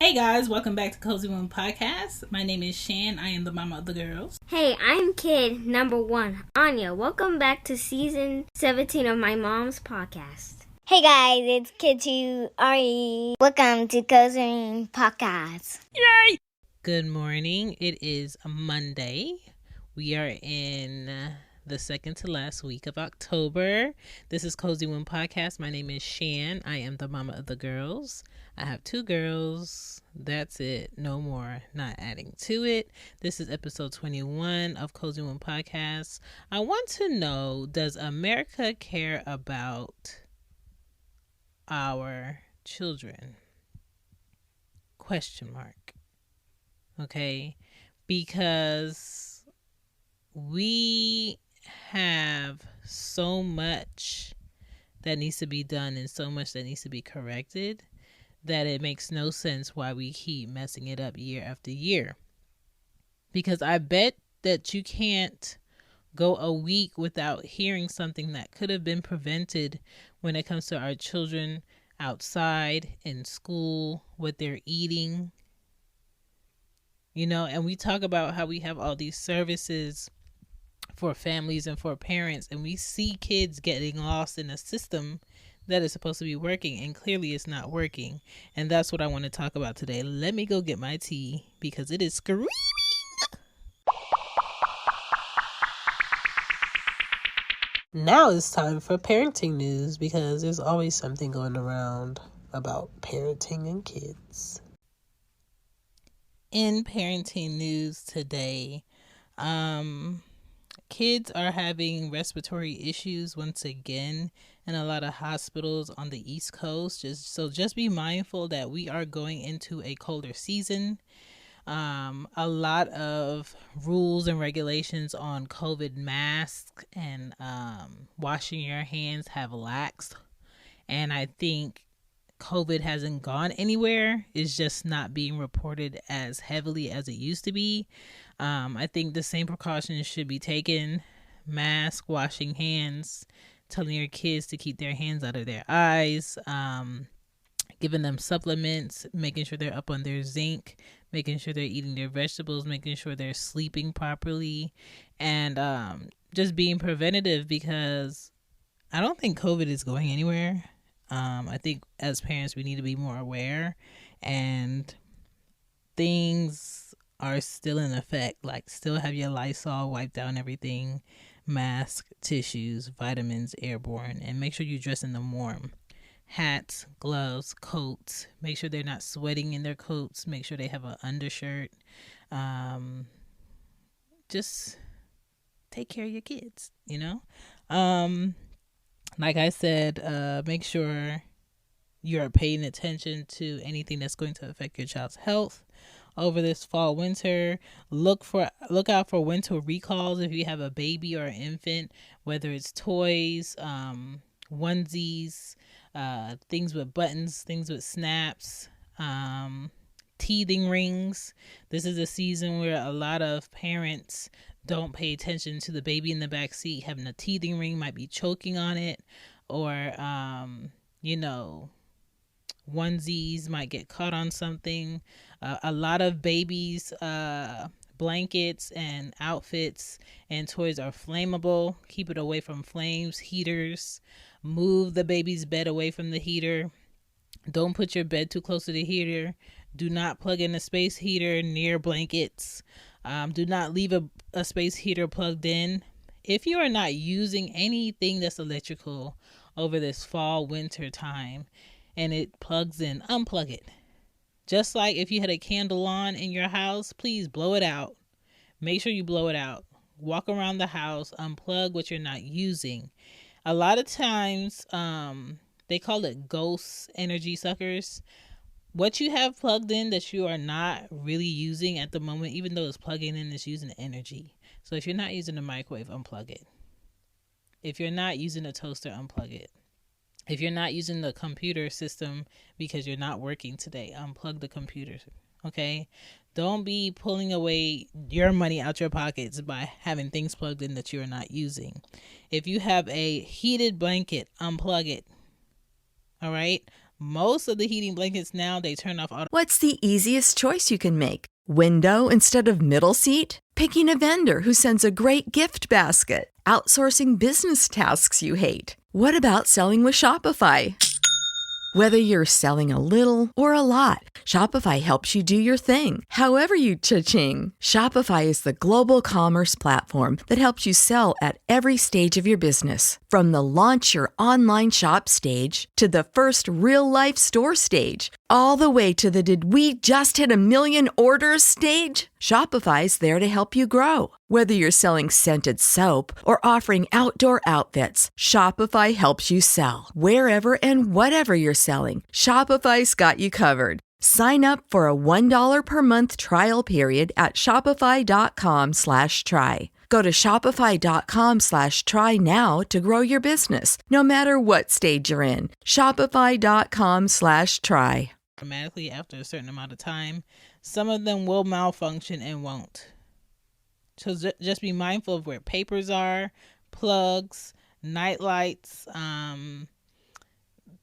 Hey guys, welcome back to Cozy One Podcast. My name is Shan. I am the mama of the girls. Hey, I'm kid number one, Anya. Welcome back to season 17 of my mom's podcast. Hey guys, it's Kid 2 Ari. Welcome to Cozy Podcast. Yay! Good morning. It is Monday. We are in the second to last week of October. This is Cozy One Podcast. My name is Shan. I am the mama of the girls. I have two girls. That's it. No more. Not adding to it. This is episode 21 of Cozy One Podcast. I want to know, does America care about our children? Question mark. Okay? Because we have so much that needs to be done and so much that needs to be corrected that it makes no sense why we keep messing it up year after year. Because I bet that you can't go a week without hearing something that could have been prevented when it comes to our children outside, in school, what they're eating. You know, and we talk about how we have all these services for families and for parents, and we see kids getting lost in a system that is supposed to be working, and clearly it's not working. And that's what I want to talk about today. Let me go get my tea because it is screaming. Now it's time for parenting news because there's always something going around about parenting and kids. In parenting news today, kids are having respiratory issues once again in a lot of hospitals on the East Coast. Just be mindful that we are going into a colder season. A lot of rules and regulations on COVID masks and washing your hands have laxed. And I think COVID hasn't gone anywhere. It's just not being reported as heavily as it used to be. I think the same precautions should be taken. Mask, washing hands, telling your kids to keep their hands out of their eyes, giving them supplements, making sure they're up on their zinc, making sure they're eating their vegetables, making sure they're sleeping properly, and just being preventative, because I don't think COVID is going anywhere. I think as parents we need to be more aware, and things are still in effect. Like, still have your Lysol, wipe down everything, mask, tissues, vitamins, airborne, and make sure you dress in them warm. Hats, gloves, coats, make sure they're not sweating in their coats, make sure they have an undershirt. Just take care of your kids, you know? Like I said, make sure you're paying attention to anything that's going to affect your child's health over this fall winter. Look out for winter recalls if you have a baby or an infant, whether it's toys, onesies, things with buttons, things with snaps, teething rings. This is a season where a lot of parents don't pay attention to the baby in the back seat having a teething ring, might be choking on it, or onesies might get caught on something. A lot of babies' blankets and outfits and toys are flammable. Keep it away from flames, heaters. Move the baby's bed away from the heater. Don't put your bed too close to the heater. Do not plug in a space heater near blankets. Do not leave a space heater plugged in. If you are not using anything that's electrical over this fall winter time and it plugs in, unplug it. Just like if you had a candle on in your house, please blow it out. Make sure you blow it out. Walk around the house, unplug what you're not using. A lot of times, they call it ghost energy suckers. What you have plugged in that you are not really using at the moment, even though it's plugging in, it's using energy. So if you're not using a microwave, unplug it. If you're not using a toaster, unplug it. If you're not using the computer system because you're not working today, unplug the computer, okay? Don't be pulling away your money out your pockets by having things plugged in that you're not using. If you have a heated blanket, unplug it, all right? Most of the heating blankets now, they turn off auto. What's the easiest choice you can make? Window instead of middle seat? Picking a vendor who sends a great gift basket? Outsourcing business tasks you hate? What about selling with Shopify? Whether you're selling a little or a lot, Shopify helps you do your thing, however you cha-ching. Shopify is the global commerce platform that helps you sell at every stage of your business. From the launch your online shop stage to the first real-life store stage, all the way to the did we just hit a million orders stage. Shopify's there to help you grow. Whether you're selling scented soap or offering outdoor outfits, Shopify helps you sell. Wherever and whatever you're selling, Shopify's got you covered. Sign up for a $1 per month trial period at shopify.com/try. Go to shopify.com/try now to grow your business, no matter what stage you're in. Shopify.com/try. Automatically after a certain amount of time. Some of them will malfunction and won't. So just be mindful of where papers are, plugs, night lights,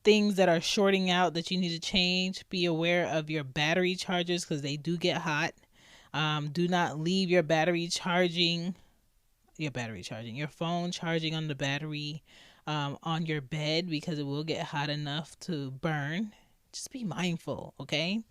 things that are shorting out that you need to change. Be aware of your battery chargers because they do get hot. Do not leave your phone charging on the battery on your bed because it will get hot enough to burn. Just be mindful, okay?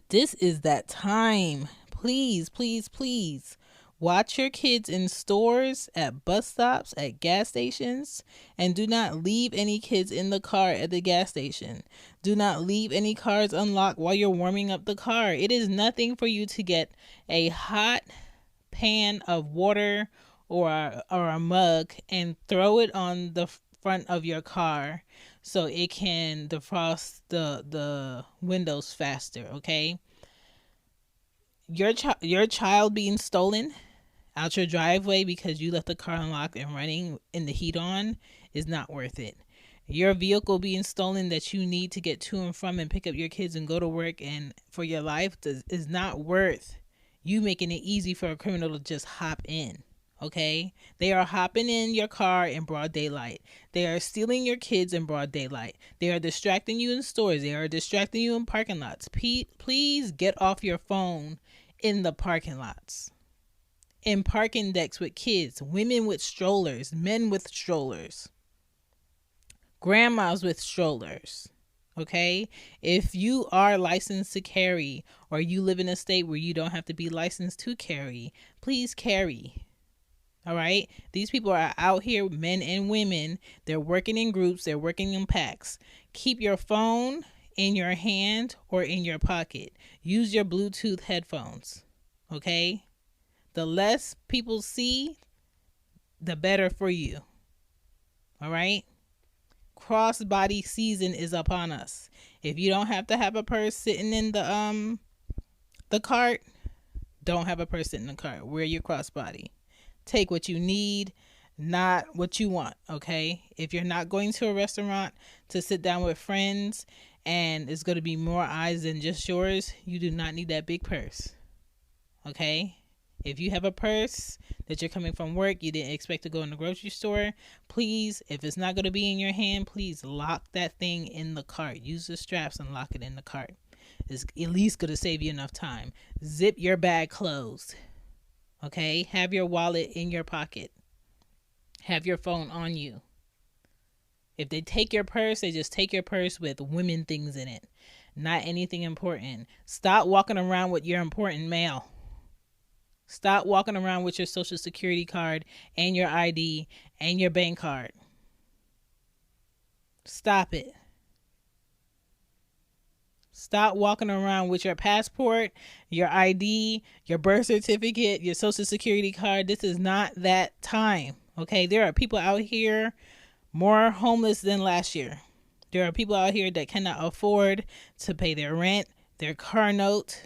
This is that time. Please, please, please watch your kids in stores, at bus stops, at gas stations, and do not leave any kids in the car at the gas station. Do not leave any cars unlocked while you're warming up the car. It is nothing for you to get a hot pan of water or a mug and throw it on the front of your car so it can defrost the windows faster, okay? Your child being stolen out your driveway because you left the car unlocked and running in the heat on is not worth it. Your vehicle being stolen that you need to get to and from and pick up your kids and go to work and for your life is not worth you making it easy for a criminal to just hop in. Okay? They are hopping in your car in broad daylight. They are stealing your kids in broad daylight. They are distracting you in stores. They are distracting you in parking lots. Please get off your phone in the parking lots. In parking decks with kids, women with strollers, men with strollers, grandmas with strollers. Okay? If you are licensed to carry or you live in a state where you don't have to be licensed to carry, please carry. All right. These people are out here, men and women. They're working in groups. They're working in packs. Keep your phone in your hand or in your pocket. Use your Bluetooth headphones. Okay. The less people see, the better for you. All right. Crossbody season is upon us. If you don't have to have a purse sitting in the cart, don't have a purse sitting in the cart. Wear your crossbody. Take what you need, not what you want, okay? If you're not going to a restaurant to sit down with friends and it's going to be more eyes than just yours, you do not need that big purse, okay? If you have a purse that you're coming from work, you didn't expect to go in the grocery store, please, if it's not going to be in your hand, please lock that thing in the cart. Use the straps and lock it in the cart. It's at least going to save you enough time. Zip your bag closed. Okay, have your wallet in your pocket. Have your phone on you. If they take your purse, they just take your purse with women things in it. Not anything important. Stop walking around with your important mail. Stop walking around with your social security card and your ID and your bank card. Stop it. Stop walking around with your passport, your ID, your birth certificate, your social security card. This is not that time. Okay, there are people out here more homeless than last year. There are people out here that cannot afford to pay their rent, their car note,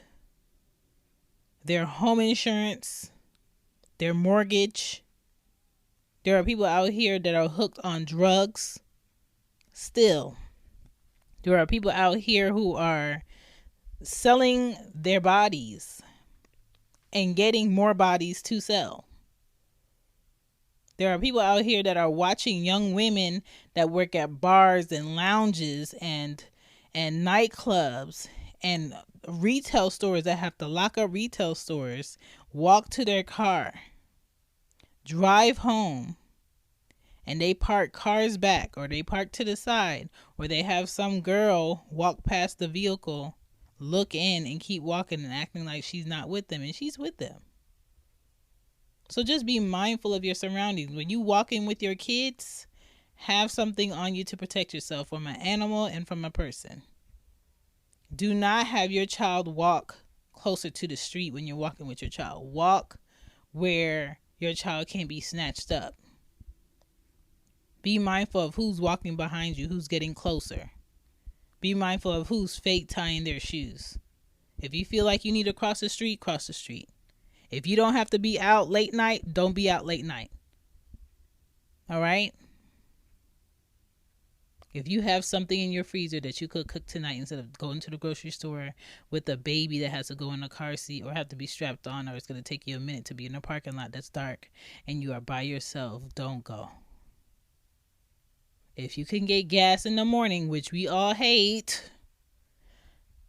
their home insurance, their mortgage. There are people out here that are hooked on drugs. Still, there are people out here who are selling their bodies and getting more bodies to sell. There are people out here that are watching young women that work at bars and lounges and nightclubs and retail stores that have to lock up retail stores, walk to their car, drive home, and they park cars back, or they park to the side, or they have some girl walk past the vehicle, look in, and keep walking and acting like she's not with them, and she's with them. So just be mindful of your surroundings. When you walk in with your kids, have something on you to protect yourself from an animal and from a person. Do not have your child walk closer to the street when you're walking with your child. Walk where your child can't be snatched up. Be mindful of who's walking behind you, who's getting closer. Be mindful of who's fake tying their shoes. If you feel like you need to cross the street, cross the street. If you don't have to be out late night, don't be out late night. All right? If you have something in your freezer that you could cook tonight instead of going to the grocery store with a baby that has to go in a car seat or have to be strapped on, or it's going to take you a minute to be in a parking lot that's dark and you are by yourself, don't go. If you can get gas in the morning, which we all hate,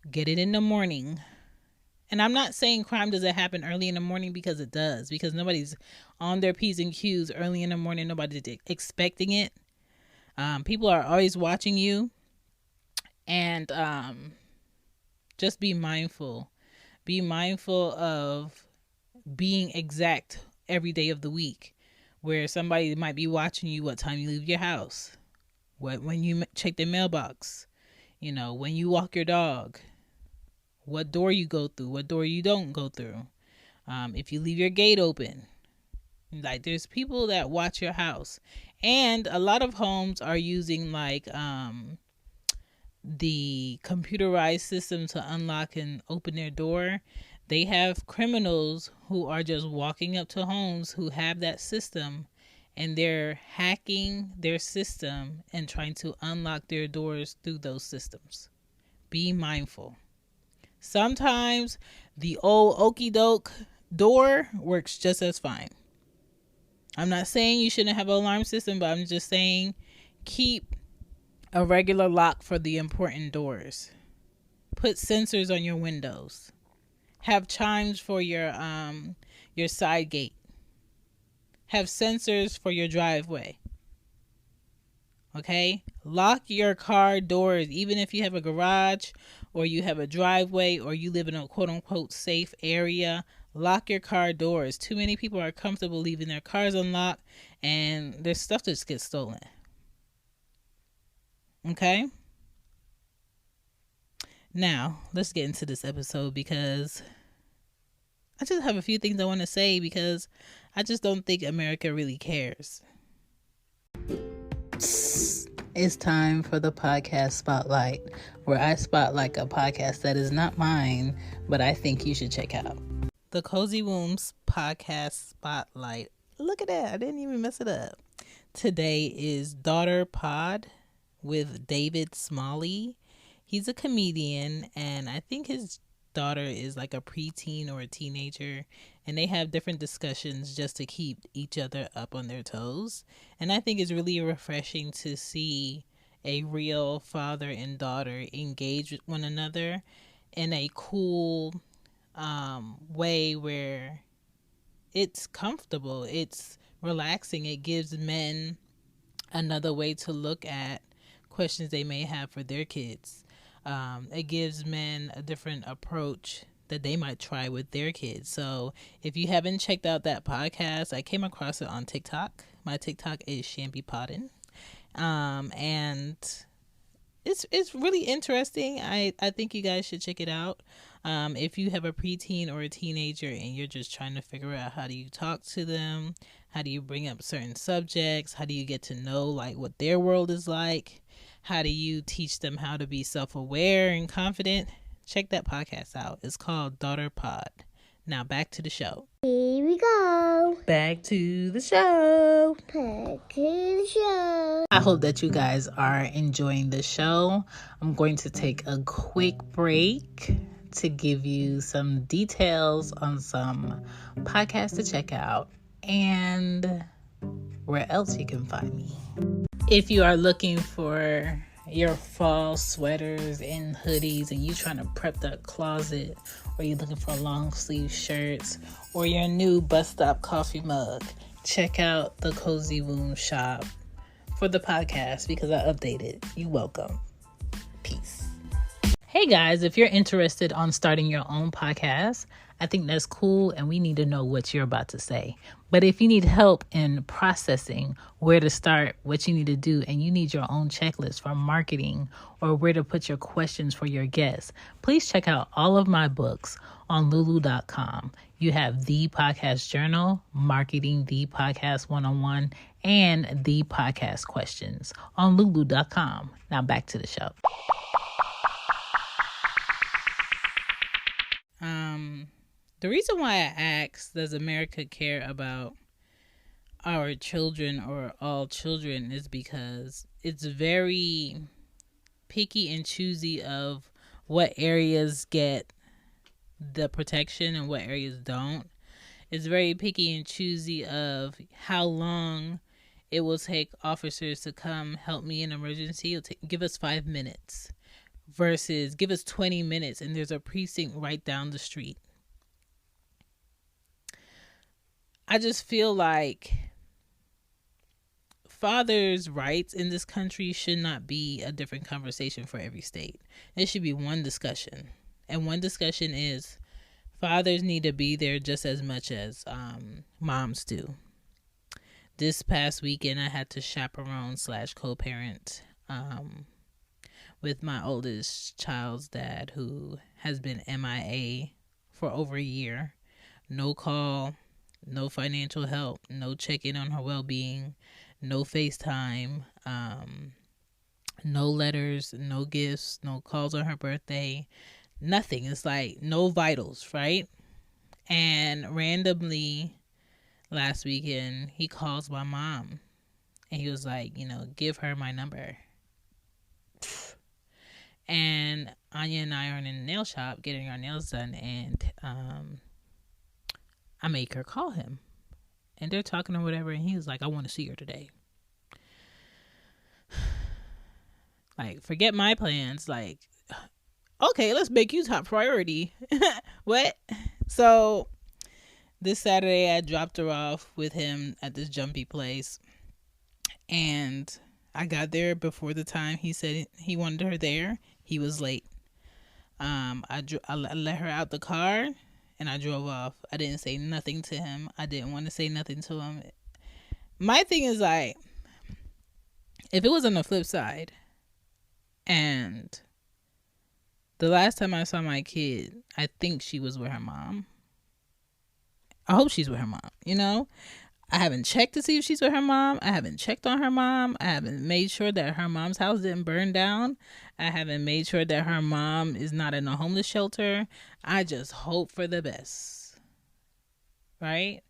get it in the morning. And I'm not saying crime doesn't happen early in the morning, because it does. Because nobody's on their P's and Q's early in the morning. Nobody's expecting it. People are always watching you. And just be mindful. Be mindful of being exact every day of the week. Where somebody might be watching you, what time you leave your house. When you check the mailbox. When you walk your dog. What door you go through, what door you don't go through. If you leave your gate open. Like, there's people that watch your house. And a lot of homes are using the computerized system to unlock and open their door. They have criminals who are just walking up to homes who have that system, and they're hacking their system and trying to unlock their doors through those systems. Be mindful. Sometimes the old okie doke door works just as fine. I'm not saying you shouldn't have an alarm system, but I'm just saying keep a regular lock for the important doors. Put sensors on your windows. Have chimes for your side gate. Have sensors for your driveway. Okay? Lock your car doors, even if you have a garage or you have a driveway or you live in a quote-unquote safe area. Lock your car doors. Too many people are comfortable leaving their cars unlocked, and their stuff just gets stolen. Okay? Now, let's get into this episode, because I just have a few things I want to say, because I just don't think America really cares. It's time for the podcast spotlight, where I spotlight a podcast that is not mine, but I think you should check out. The Cozy Wombs podcast spotlight. Look at that. I didn't even mess it up. Today is Daughter Pod with David Smalley. He's a comedian, and I think his daughter is like a preteen or a teenager, and they have different discussions just to keep each other up on their toes. And I think it's really refreshing to see a real father and daughter engage with one another in a cool way where it's comfortable, it's relaxing. It gives men another way to look at questions they may have for their kids. It gives men a different approach that they might try with their kids. So if you haven't checked out that podcast, I came across it on TikTok. My TikTok is Shampy Poddin'. And it's really interesting. I think you guys should check it out. If you have a preteen or a teenager and you're just trying to figure out how do you talk to them, how do you bring up certain subjects, how do you get to know like what their world is like, how do you teach them how to be self-aware and confident, check that podcast out. It's called Daughter Pod. Now back to the show. Here we go. Back to the show. Back to the show. I hope that you guys are enjoying the show. I'm going to take a quick break to give you some details on some podcasts to check out. And where else you can find me. If you are looking for your fall sweaters and hoodies and you trying to prep that closet, or you're looking for long sleeve shirts or your new bus stop coffee mug, check out the Cozy Womb shop for the podcast because I updated. You welcome. Peace. Hey guys, if you're interested on starting your own podcast, I think that's cool and we need to know what you're about to say. But if you need help in processing where to start, what you need to do, and you need your own checklist for marketing or where to put your questions for your guests, please check out all of my books on lulu.com. You have The Podcast Journal, Marketing the Podcast 101, and The Podcast Questions on lulu.com. Now back to the show. The reason why I asked, does America care about our children or all children, is because it's very picky and choosy of what areas get the protection and what areas don't. It's very picky and choosy of how long it will take officers to come help me in emergency. Give us 5 minutes versus give us 20 minutes and there's a precinct right down the street. I just feel like fathers' rights in this country should not be a different conversation for every state. It should be one discussion. And one discussion is fathers need to be there just as much as moms do. This past weekend, I had to chaperone / co-parent with my oldest child's dad, who has been MIA for over a year. No call, no financial help, no check-in on her well-being, no FaceTime, no letters, no gifts, no calls on her birthday, nothing. It's like no vitals, right? And randomly last weekend, he calls my mom and he was like, give her my number. And Anya and I are in a nail shop getting our nails done, and I make her call him. And they're talking or whatever, and he was like, I want to see her today. Like, forget my plans. Like, okay, let's make you top priority. What? So this Saturday, I dropped her off with him at this jumpy place. And I got there before the time he said he wanted her there. He was late. I let her out the car and I drove off. I didn't say nothing to him. I didn't want to say nothing to him. My thing is, like, if it was on the flip side, and the last time I saw my kid, I think she was with her mom. I hope she's with her mom, I haven't checked to see if she's with her mom. I haven't checked on her mom. I haven't made sure that her mom's house didn't burn down. I haven't made sure that her mom is not in a homeless shelter. I just hope for the best. Right?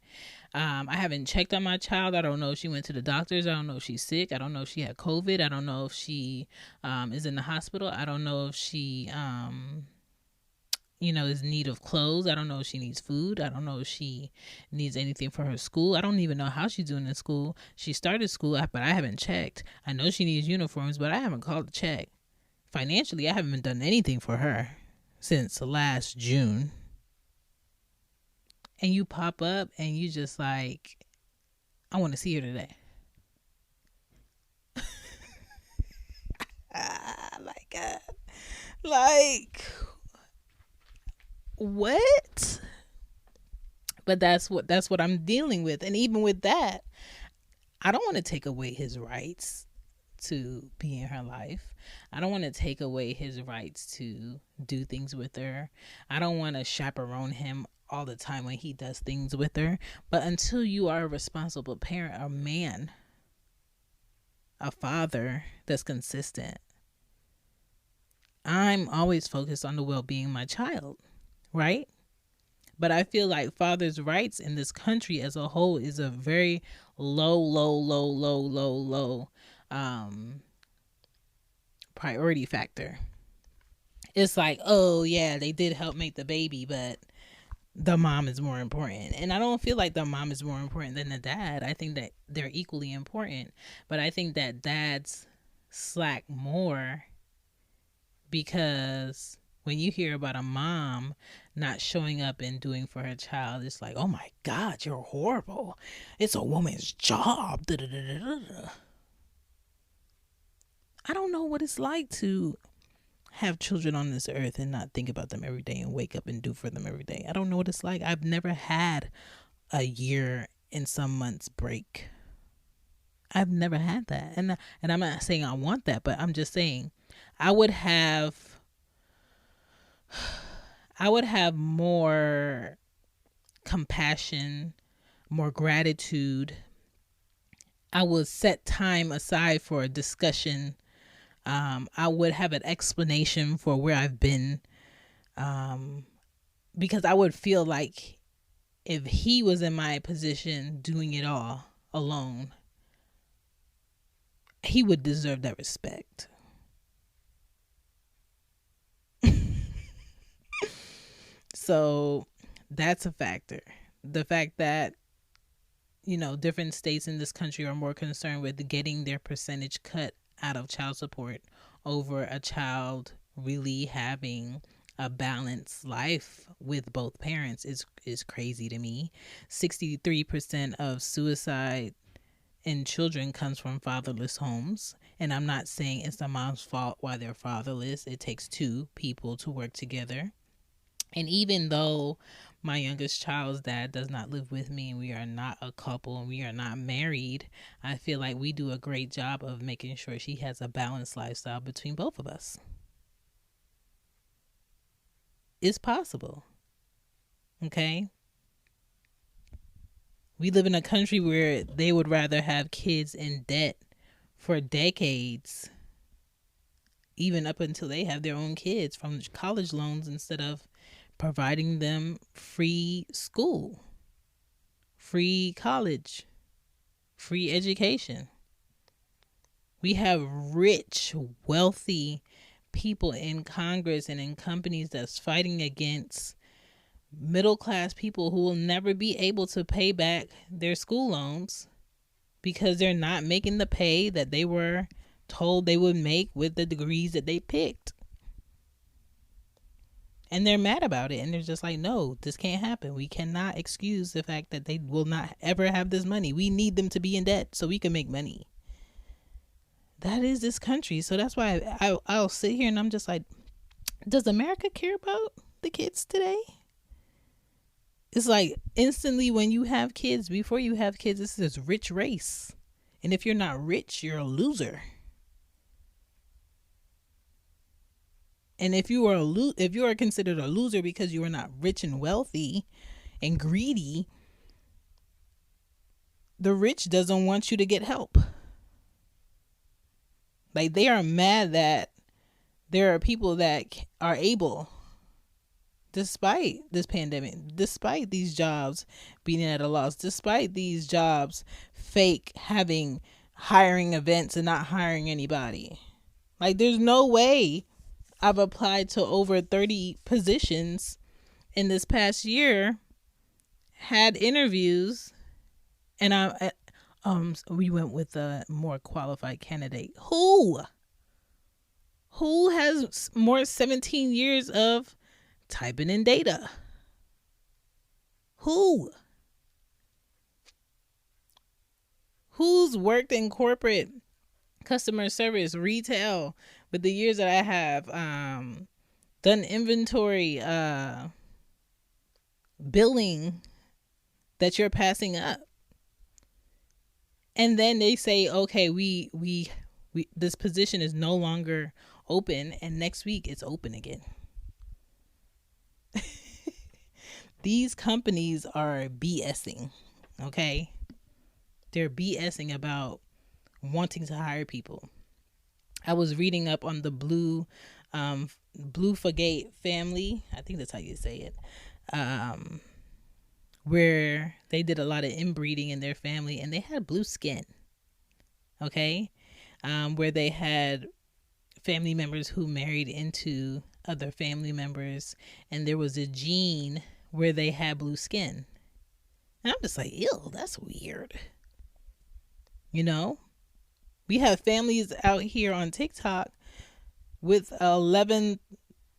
I haven't checked on my child. I don't know if she went to the doctors. I don't know if she's sick. I don't know if she had COVID. I don't know if she is in the hospital. I don't know if she is in need of clothes. I don't know if she needs food. I don't know if she needs anything for her school. I don't even know how she's doing in school. She started school, but I haven't checked. I know she needs uniforms, but I haven't called to check. Financially, I haven't done anything for her since last June. And you pop up and you just like, I want to see her today. My God. Like, what? But that's what I'm dealing with. And even with that, I don't want to take away his rights to be in her life. I don't want to take away his rights to do things with her. I don't want to chaperone him all the time when he does things with her. But until you are a responsible parent, a man, a father that's consistent, I'm always focused on the well-being of my child. Right? But I feel like fathers' rights in this country as a whole is a very low priority factor. It's like, oh yeah, they did help make the baby, but the mom is more important. And I don't feel like the mom is more important than the dad. I think that they're equally important. But I think that dads slack more because when you hear about a mom not showing up and doing for her child, it's like, oh my God, you're horrible. It's a woman's job. Da-da-da-da-da. I don't know what it's like to have children on this earth and not think about them every day and wake up and do for them every day. I don't know what it's like. I've never had a year and some months break. I've never had that. And I'm not saying I want that, but I'm just saying I would have more compassion, more gratitude. I would set time aside for a discussion. I would have an explanation for where I've been, because I would feel like if he was in my position doing it all alone, he would deserve that respect. So that's a factor. The fact that, different states in this country are more concerned with getting their percentage cut out of child support over a child really having a balanced life with both parents is crazy to me. 63% of suicide in children comes from fatherless homes. And I'm not saying it's the mom's fault why they're fatherless. It takes two people to work together. And even though my youngest child's dad does not live with me and we are not a couple and we are not married, I feel like we do a great job of making sure she has a balanced lifestyle between both of us. It's possible. Okay? We live in a country where they would rather have kids in debt for decades, even up until they have their own kids, from college loans instead of providing them free school, free college, free education. We have rich, wealthy people in Congress and in companies that's fighting against middle-class people who will never be able to pay back their school loans because they're not making the pay that they were told they would make with the degrees that they picked. And they're mad about it. And they're just like, no, this can't happen. We cannot excuse the fact that they will not ever have this money. We need them to be in debt so we can make money. That is this country. So that's why I'll sit here and I'm just like, does America care about the kids today? It's like instantly when you have kids, before you have kids, this is this rich race. And if you're not rich, you're a loser. And if you are considered a loser because you are not rich and wealthy and greedy, the rich doesn't want you to get help. Like, they are mad that there are people that are able, despite this pandemic, despite these jobs being at a loss, despite these jobs hiring events and not hiring anybody. Like, there's no way I've applied to over 30 positions in this past year, had interviews, and we went with a more qualified candidate. Who has more 17 years of typing in data? Who's worked in corporate customer service, retail, with the years that I have, done inventory, billing that you're passing up? And then they say, okay, we this position is no longer open, and next week it's open again. These companies are BSing, okay? They're BSing about wanting to hire people. I was reading up on the Blue Fagate family. I think that's how you say it. Where they did a lot of inbreeding in their family, and they had blue skin. Okay? Where they had family members who married into other family members, and there was a gene where they had blue skin. And I'm just like, ew, that's weird. You know, we have families out here on TikTok with $11,000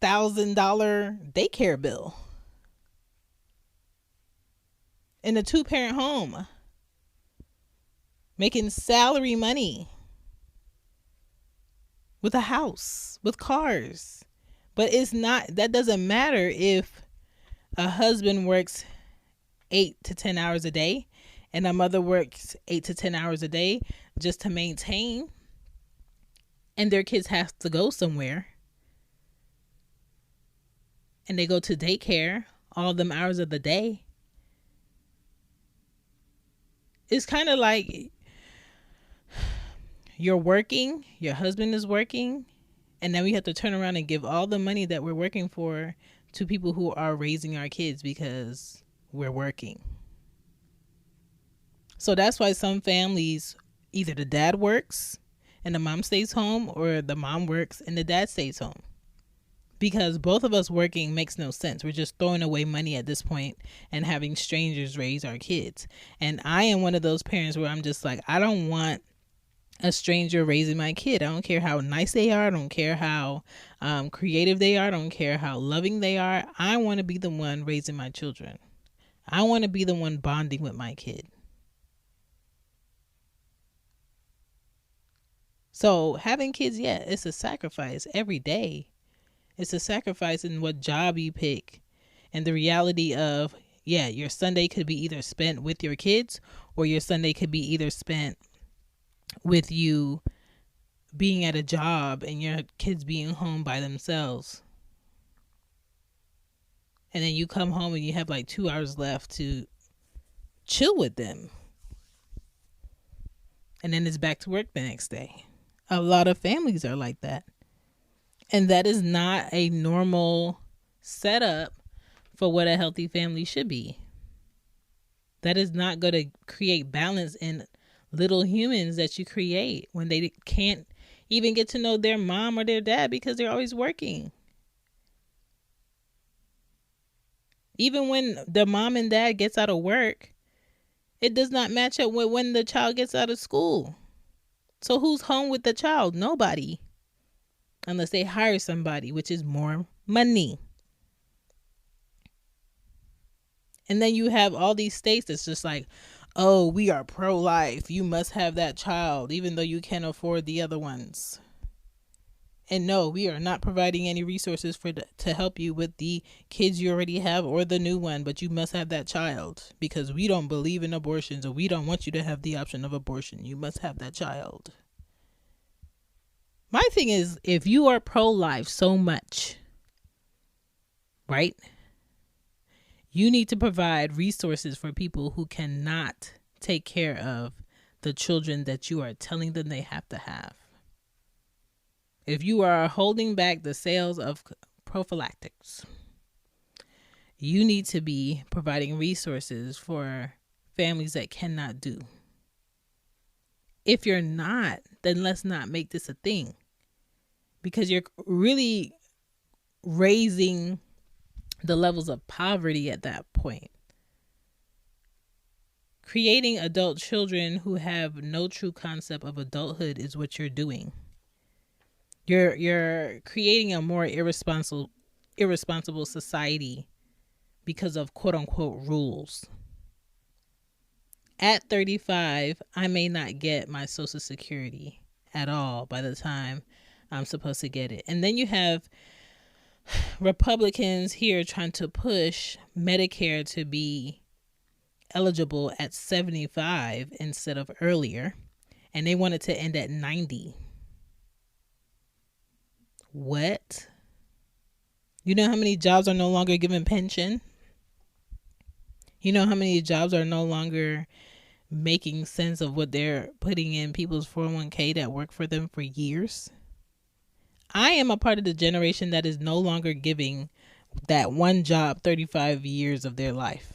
daycare bill in a 2-parent home, making salary money with a house, with cars. But that doesn't matter if a husband works 8 to 10 hours a day and a mother works 8 to 10 hours a day just to maintain, and their kids have to go somewhere and they go to daycare all them hours of the day. It's kind of like you're working, your husband is working, and then we have to turn around and give all the money that we're working for to people who are raising our kids because we're working. So that's why some families, either the dad works and the mom stays home, or the mom works and the dad stays home. Because both of us working makes no sense. We're just throwing away money at this point and having strangers raise our kids. And I am one of those parents where I'm just like, I don't want a stranger raising my kid. I don't care how nice they are. I don't care how creative they are. I don't care how loving they are. I want to be the one raising my children. I want to be the one bonding with my kid. So having kids, yeah, it's a sacrifice every day. It's a sacrifice in what job you pick, and the reality of, yeah, your Sunday could be either spent with your kids, or your Sunday could be either spent with you being at a job and your kids being home by themselves. And then you come home and you have like 2 hours left to chill with them. And then it's back to work the next day. A lot of families are like that. And that is not a normal setup for what a healthy family should be. That is not going to create balance in little humans that you create when they can't even get to know their mom or their dad because they're always working. Even when the mom and dad gets out of work, it does not match up with when the child gets out of school. So who's home with the child? Nobody. Unless they hire somebody, which is more money. And then you have all these states that's just like, oh, we are pro-life. You must have that child, even though you can't afford the other ones. And no, we are not providing any resources to help you with the kids you already have or the new one, but you must have that child because we don't believe in abortions, or we don't want you to have the option of abortion. You must have that child. My thing is, if you are pro-life so much, right? You need to provide resources for people who cannot take care of the children that you are telling them they have to have. If you are holding back the sales of prophylactics, you need to be providing resources for families that cannot do. If you're not, then let's not make this a thing, because you're really raising the levels of poverty at that point. Creating adult children who have no true concept of adulthood is what you're doing. You're creating a more irresponsible society because of quote unquote rules. At 35, I may not get my Social Security at all by the time I'm supposed to get it. And then you have Republicans here trying to push Medicare to be eligible at 75 instead of earlier, and they want it to end at 90. What? You know how many jobs are no longer given pension? You know how many jobs are no longer making sense of what they're putting in people's 401k that work for them for years? I am a part of the generation that is no longer giving that one job 35 years of their life.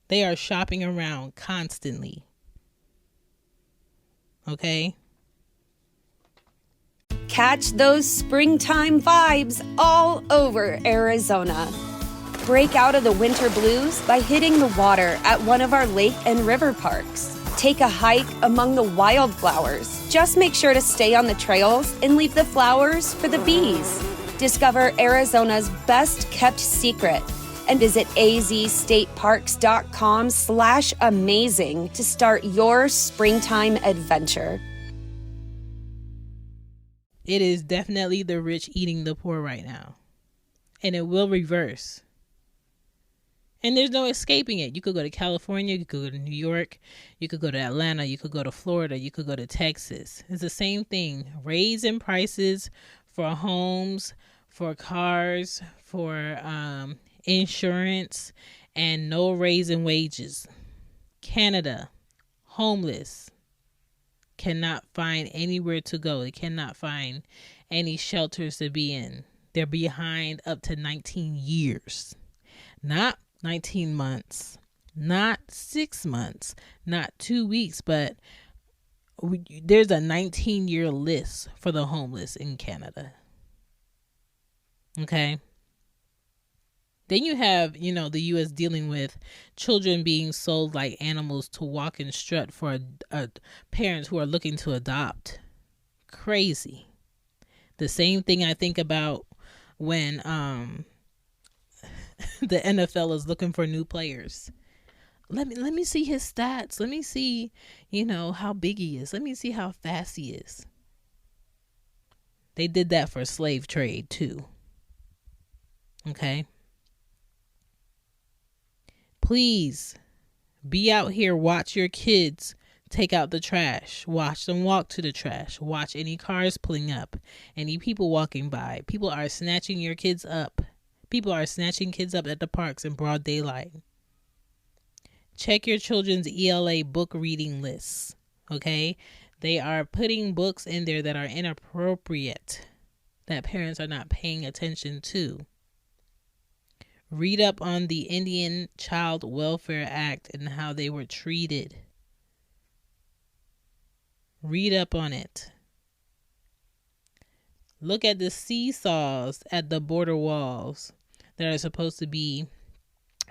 They are shopping around constantly. Okay? Catch those springtime vibes all over Arizona. Break out of the winter blues by hitting the water at one of our lake and river parks. Take a hike among the wildflowers. Just make sure to stay on the trails and leave the flowers for the bees. Discover Arizona's best kept secret and visit azstateparks.com/amazing to start your springtime adventure. It is definitely the rich eating the poor right now. And it will reverse. And there's no escaping it. You could go to California, you could go to New York, you could go to Atlanta, you could go to Florida, you could go to Texas. It's the same thing. Raising prices for homes, for cars, for insurance, and no raise in wages. Canada, homeless, cannot find anywhere to go. They cannot find any shelters to be in. They're behind up to 19 years. Not 19 months, not 6 months, not 2 weeks, but there's a 19-year list for the homeless in Canada. Okay. Then you have, the U.S. dealing with children being sold like animals to walk and strut for parents who are looking to adopt. Crazy. The same thing I think about when the NFL is looking for new players. Let me see his stats. Let me see, how big he is. Let me see how fast he is. They did that for slave trade too. Okay. Please be out here. Watch your kids take out the trash. Watch them walk to the trash. Watch any cars pulling up. Any people walking by. People are snatching your kids up. People are snatching kids up at the parks in broad daylight. Check your children's ELA book reading lists. Okay? They are putting books in there that are inappropriate, that parents are not paying attention to. Read up on the Indian Child Welfare Act and how they were treated. Read up on it. Look at the seesaws at the border walls that are supposed to be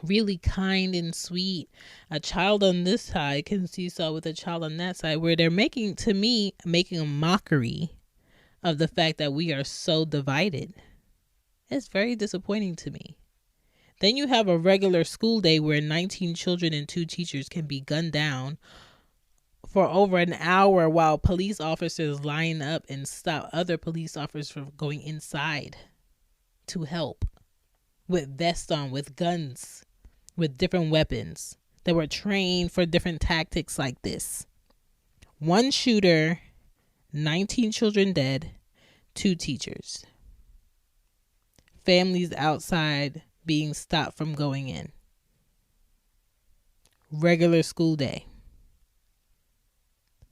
really kind and sweet. A child on this side can seesaw with a child on that side, where they're making a mockery of the fact that we are so divided. It's very disappointing to me. Then you have a regular school day where 19 children and 2 teachers can be gunned down for over an hour while police officers line up and stop other police officers from going inside to help with vests on, with guns, with different weapons that were trained for different tactics like this. 1 shooter, 19 children dead, 2 teachers. Families outside being stopped from going in. Regular school day.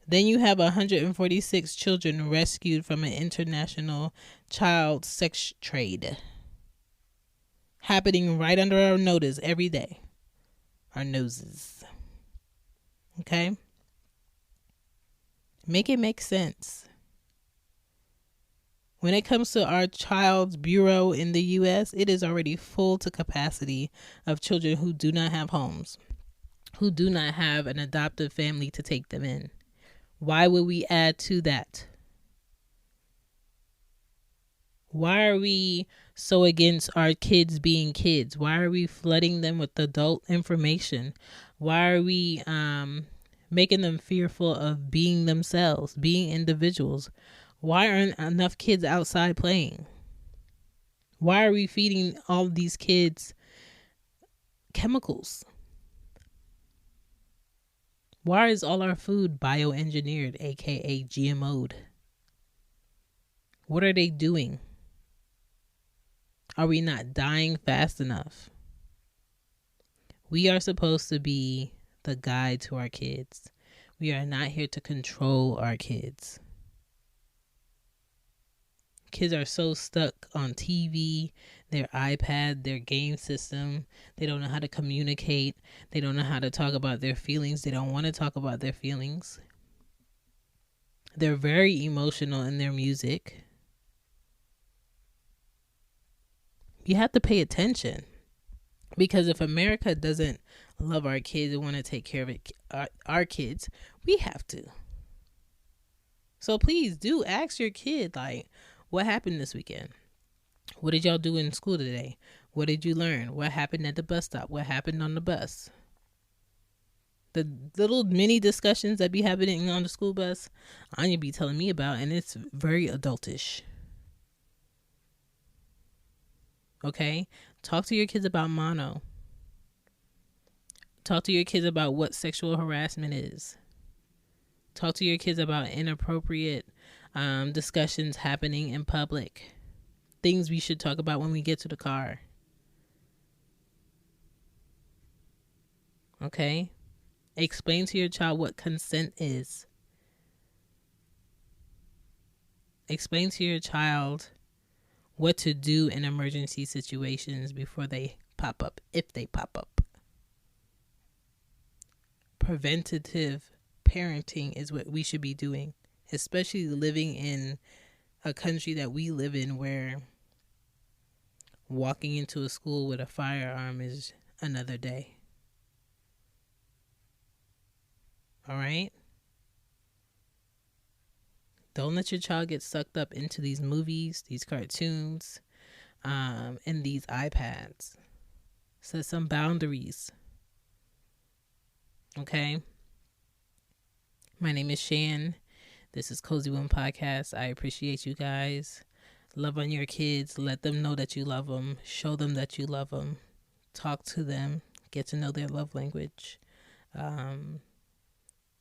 Then you have 146 children rescued from an international child sex trade. Happening right under our noses every day. Our noses. Okay? Make it make sense. When it comes to our child's bureau in the U.S., it is already full to capacity of children who do not have homes, who do not have an adoptive family to take them in. Why would we add to that? Why are we so against our kids being kids? Why are we flooding them with adult information? Why are we making them fearful of being themselves, being individuals? Why aren't enough kids outside playing? Why are we feeding all of these kids chemicals? Why is all our food bioengineered, aka GMO'd? What are they doing? Are we not dying fast enough? We are supposed to be the guide to our kids. We are not here to control our kids. Kids are so stuck on TV, their iPad, their game system. They don't know how to communicate. They don't know how to talk about their feelings. They don't want to talk about their feelings. They're very emotional in their music. You have to pay attention. Because if America doesn't love our kids and want to take care of it, our kids, we have to. So please do ask your kid, like, what happened this weekend? What did y'all do in school today? What did you learn? What happened at the bus stop? What happened on the bus? The little mini discussions that be happening on the school bus, Anya be telling me about, and it's very adultish. Okay? Talk to your kids about mono. Talk to your kids about what sexual harassment is. Talk to your kids about inappropriate discussions happening in public. Things we should talk about when we get to the car. Okay? Explain to your child what consent is. Explain to your child what to do in emergency situations before they pop up, if they pop up. Preventative parenting is what we should be doing, especially living in a country that we live in where walking into a school with a firearm is another day. All right? Don't let your child get sucked up into these movies, these cartoons, and these iPads. Set some boundaries. Okay? My name is Shan. This is Cozy Womb Podcast. I appreciate you guys. Love on your kids. Let them know that you love them. Show them that you love them. Talk to them. Get to know their love language.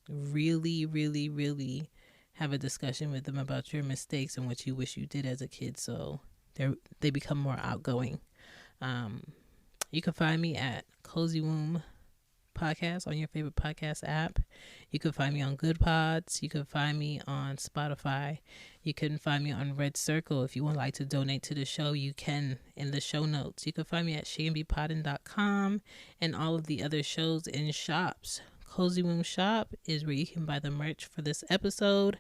Really, really, really have a discussion with them about your mistakes and what you wish you did as a kid, so they become more outgoing. You can find me at Cozy Womb Podcast on your favorite podcast app. You can find me on Good Pods. You can find me on Spotify. You can find me on Red Circle. If you would like to donate to the show, you can in the show notes. You can find me at shanbypodden.com and all of the other shows in shops. Cozy Womb Shop is where you can buy the merch for this episode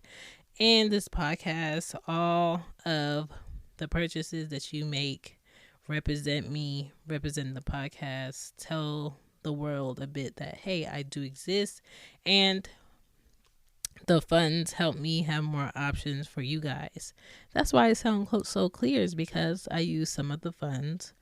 and this podcast. All of the purchases that you make represent me, represent the podcast, tell the world a bit that, hey, I do exist, and the funds help me have more options for you guys. That's why it sounds so clear, is because I use some of the funds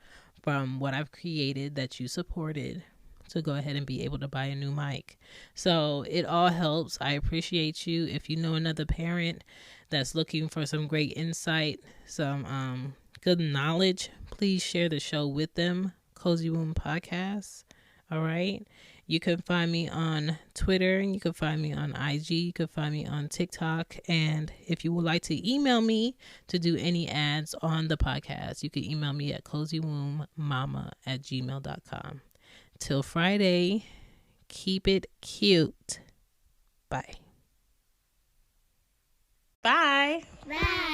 from what I've created that you supported to go ahead and be able to buy a new mic. So it all helps. I appreciate you. If you know another parent that's looking for some great insight, some good knowledge, please share the show with them. Cozy Womb Podcast. All right. You can find me on Twitter, and you can find me on IG. You can find me on TikTok. And if you would like to email me to do any ads on the podcast, you can email me at cozywomb@gmail.com. Till Friday, keep it cute. Bye. Bye. Bye.